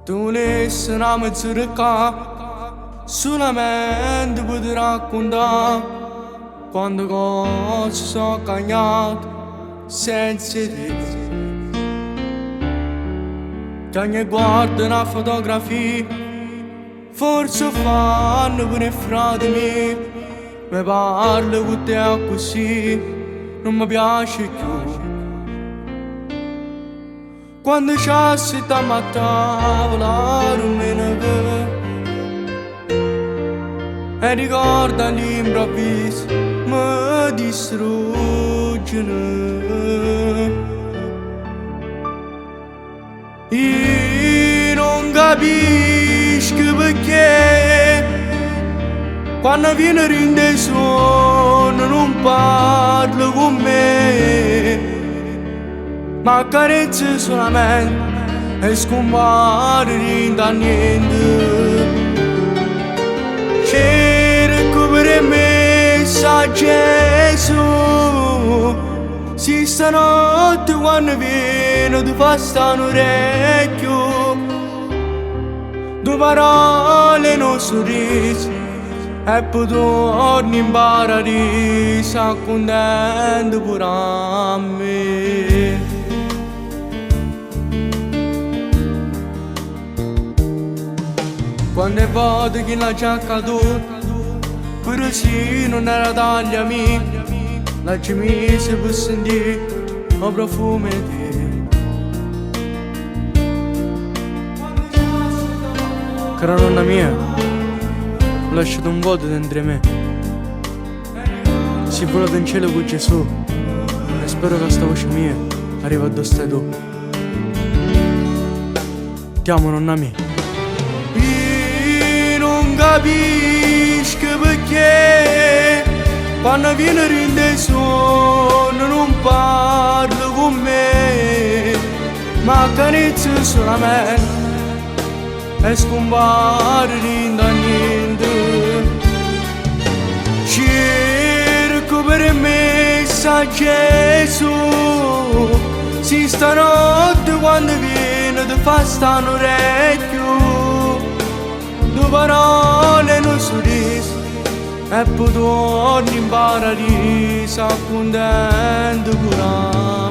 Tu nessuno cerca, solamente per raccontare quando cose sono cagnate senza te. Che ogni guarda una fotografia, forse fanno per i frati miei, mi parlo con te così, non mi piace più. Quando c'è stiamo a tavola non me ne vedo e ricorda all'improvviso mi distruggono. Io non capisco perché quando viene rinde sonno non parlo con me, ma accarezza solamente e scompare da niente. Cerco per me sa Gesù, si stanotte quando viene ti fa stare un orecchio, due parole non sorrisi e poi torni in paradiso accontento pure a me. Quando è volte che l'ha già caduto, pure se non era taglia mia, la gemise per sentire il profumo di te. Cara nonna mia, ho lasciato un vuoto dentro me. Si è volato in cielo con Gesù e spero che questa voce mia arrivi a dove stai tu. Ti amo nonna mia. Non capisco perché quando viene rinde sonno non parlo con me, ma accarezza solamente e scompare da niente. Cerco per me sa Gesù, si stanotte quando viene ti fa stare un orecchio, due parole non sorrisi e poi torni in paradiso contento pure.